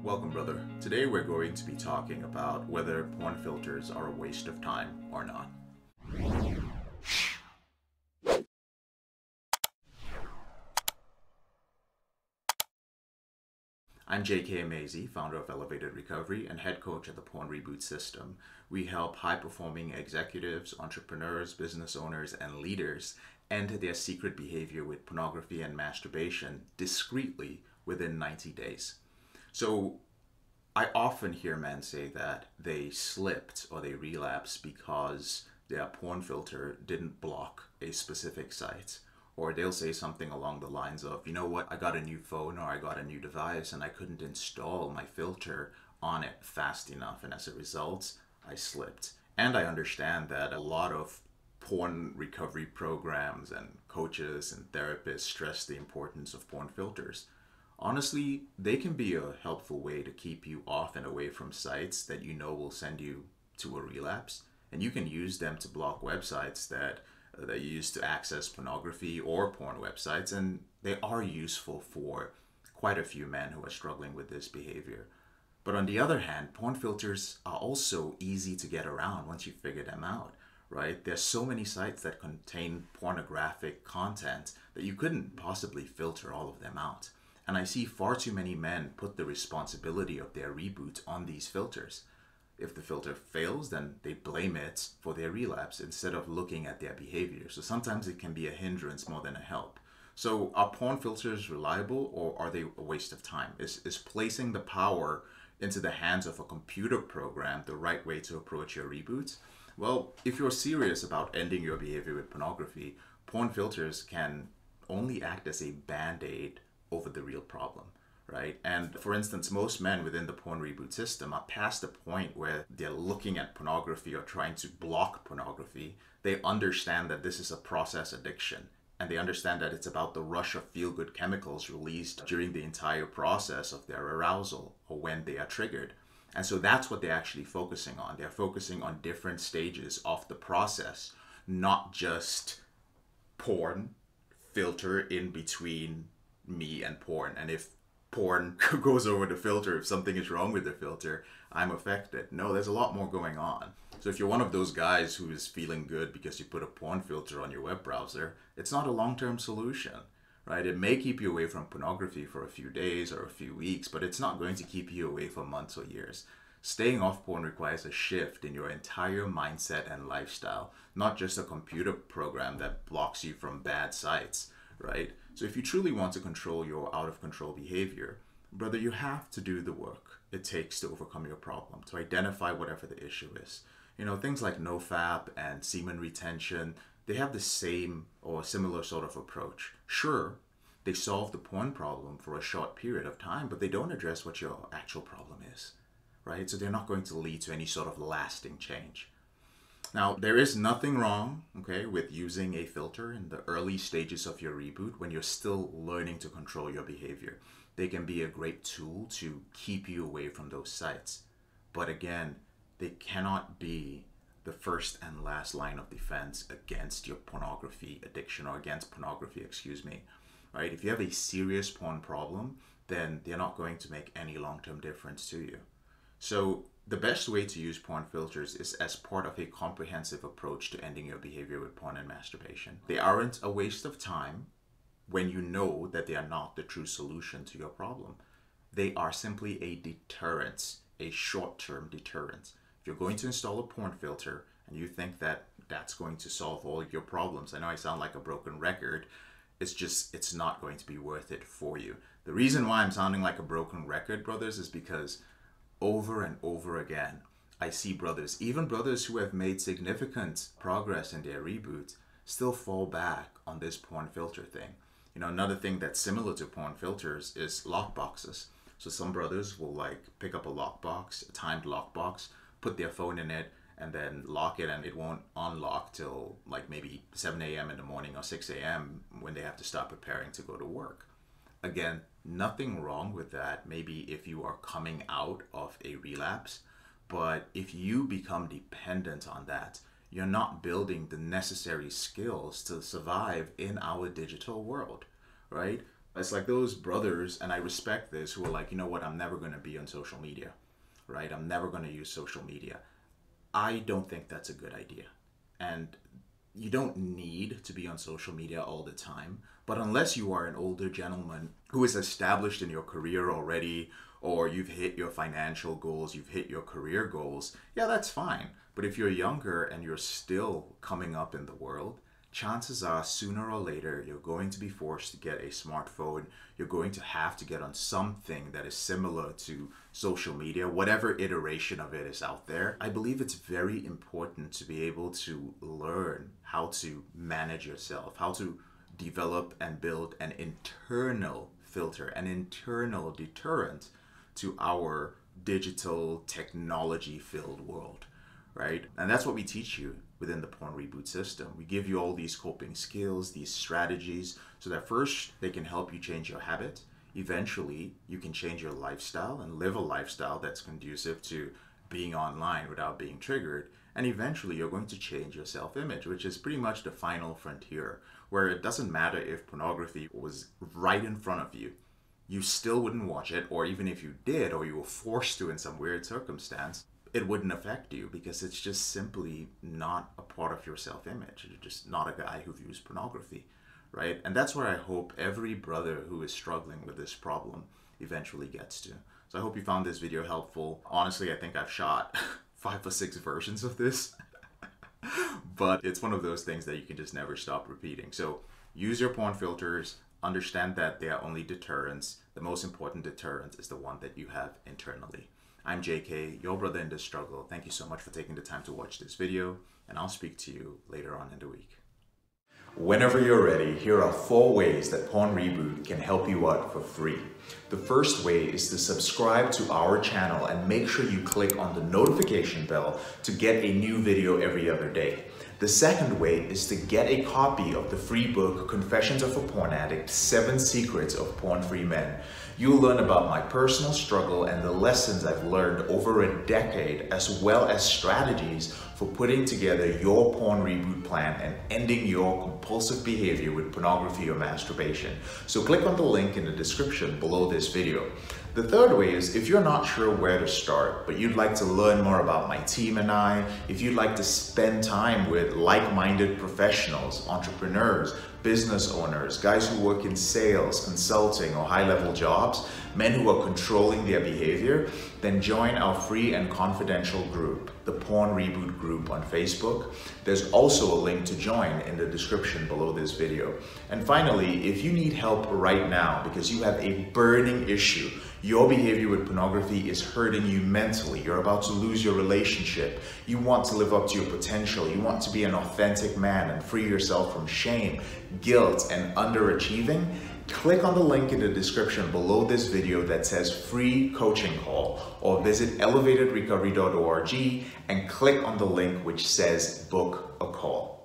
Welcome, brother. Today we're going to be talking about whether porn filters are a waste of time or not. I'm JK Amazy, founder of Elevated Recovery and head coach at the Porn Reboot system. We help high-performing executives, entrepreneurs, business owners, and leaders end their secret behavior with pornography and masturbation discreetly within 90 days. So I often hear men say that they slipped or they relapsed because their porn filter didn't block a specific site. Or they'll say something along the lines of, you know what, I got a new phone or I got a new device and I couldn't install my filter on it fast enough. And as a result, I slipped. And I understand that a lot of porn recovery programs and coaches and therapists stress the importance of porn filters. Honestly, they can be a helpful way to keep you off and away from sites that you know will send you to a relapse. And you can use them to block websites that you use to access pornography or porn websites. And they are useful for quite a few men who are struggling with this behavior. But on the other hand, porn filters are also easy to get around once you figure them out, right? There's so many sites that contain pornographic content that you couldn't possibly filter all of them out. And I see far too many men put the responsibility of their reboot on these filters. If the filter fails, then they blame it for their relapse instead of looking at their behavior. So sometimes it can be a hindrance more than a help. So are porn filters reliable or are they a waste of time? Is placing the power into the hands of a computer program the right way to approach your reboot? Well, if you're serious about ending your behavior with pornography, porn filters can only act as a band-aid over the real problem, right? And for instance, most men within the porn reboot system are past the point where they're looking at pornography or trying to block pornography. They understand that this is a process addiction, and they understand that it's about the rush of feel-good chemicals released during the entire process of their arousal or when they are triggered. And so that's what they're actually focusing on. They're focusing on different stages of the process, not just porn filter in between me and porn. And if porn goes over the filter, if something is wrong with the filter, I'm affected. No, there's a lot more going on. So if you're one of those guys who is feeling good because you put a porn filter on your web browser, it's not a long-term solution, right? It may keep you away from pornography for a few days or a few weeks, but it's not going to keep you away for months or years. Staying off porn requires a shift in your entire mindset and lifestyle, not just a computer program that blocks you from bad sites, right? So if you truly want to control your out of control behavior, brother, you have to do the work it takes to overcome your problem, to identify whatever the issue is. You know, things like nofap and semen retention, they have the same or similar sort of approach. Sure, they solve the porn problem for a short period of time, but they don't address what your actual problem is, right? So they're not going to lead to any sort of lasting change. Now, there is nothing wrong, okay, with using a filter in the early stages of your reboot when you're still learning to control your behavior. They can be a great tool to keep you away from those sites. But again, they cannot be the first and last line of defense against your pornography addiction or against pornography, excuse me, right? If you have a serious porn problem, then they're not going to make any long-term difference to you. So the best way to use porn filters is as part of a comprehensive approach to ending your behavior with porn and masturbation. They aren't a waste of time when you know that they are not the true solution to your problem. They are simply a deterrent, a short-term deterrent. If you're going to install a porn filter and you think that that's going to solve all your problems, I know I sound like a broken record, it's not going to be worth it for you. The reason why I'm sounding like a broken record, brothers, is because over and over again, I see brothers, even brothers who have made significant progress in their reboot, still fall back on this porn filter thing. You know, another thing that's similar to porn filters is lockboxes. So some brothers will like pick up a lockbox, a timed lockbox, put their phone in it, and then lock it, and it won't unlock till like maybe 7 a.m. in the morning or 6 a.m. when they have to start preparing to go to work. Again, nothing wrong with that, maybe if you are coming out of a relapse, but if you become dependent on that, you're not building the necessary skills to survive in our digital world, right? It's like those brothers, and I respect this, who are like, you know what, I'm never going to be on social media, right? I'm never going to use social media. I don't think that's a good idea. And you don't need to be on social media all the time, but unless you are an older gentleman who is established in your career already, or you've hit your financial goals, you've hit your career goals, yeah, that's fine. But if you're younger and you're still coming up in the world, chances are sooner or later you're going to be forced to get a smartphone. You're going to have to get on something that is similar to social media, whatever iteration of it is out there. I believe it's very important to be able to learn how to manage yourself, how to develop and build an internal filter, an internal deterrent to our digital technology-filled world, right? And that's what we teach you within the Porn Reboot system. We give you all these coping skills, these strategies, so that first they can help you change your habit. Eventually, you can change your lifestyle and live a lifestyle that's conducive to being online without being triggered. And eventually, you're going to change your self-image, which is pretty much the final frontier, where it doesn't matter if pornography was right in front of you. You still wouldn't watch it, or even if you did, or you were forced to in some weird circumstance, it wouldn't affect you because it's just simply not a part of your self-image. You're just not a guy who views pornography, right? And that's where I hope every brother who is struggling with this problem eventually gets to. So I hope you found this video helpful. Honestly, I think I've shot 5 or 6 versions of this, but it's one of those things that you can just never stop repeating. So use your porn filters, understand that they are only deterrents. The most important deterrent is the one that you have internally. I'm JK, your brother in this struggle. Thank you so much for taking the time to watch this video, and I'll speak to you later on in the week. Whenever you're ready, here are 4 ways that Porn Reboot can help you out for free. The first way is to subscribe to our channel and make sure you click on the notification bell to get a new video every other day. The second way is to get a copy of the free book, Confessions of a Porn Addict, 7 Secrets of Porn-Free Men. You'll learn about my personal struggle and the lessons I've learned over a decade, as well as strategies for putting together your porn reboot plan and ending your compulsive behavior with pornography or masturbation. So click on the link in the description below this video. The third way is if you're not sure where to start, but you'd like to learn more about my team and I, if you'd like to spend time with like-minded professionals, entrepreneurs, business owners, guys who work in sales, consulting, or high-level jobs, men who are controlling their behavior, then join our free and confidential group, the Porn Reboot group on Facebook. There's also a link to join in the description below this video. And finally, if you need help right now because you have a burning issue, your behavior with pornography is hurting you mentally, you're about to lose your relationship, you want to live up to your potential, you want to be an authentic man and free yourself from shame, guilt, and underachieving, click on the link in the description below this video that says free coaching call, or visit elevatedrecovery.org and click on the link which says book a call.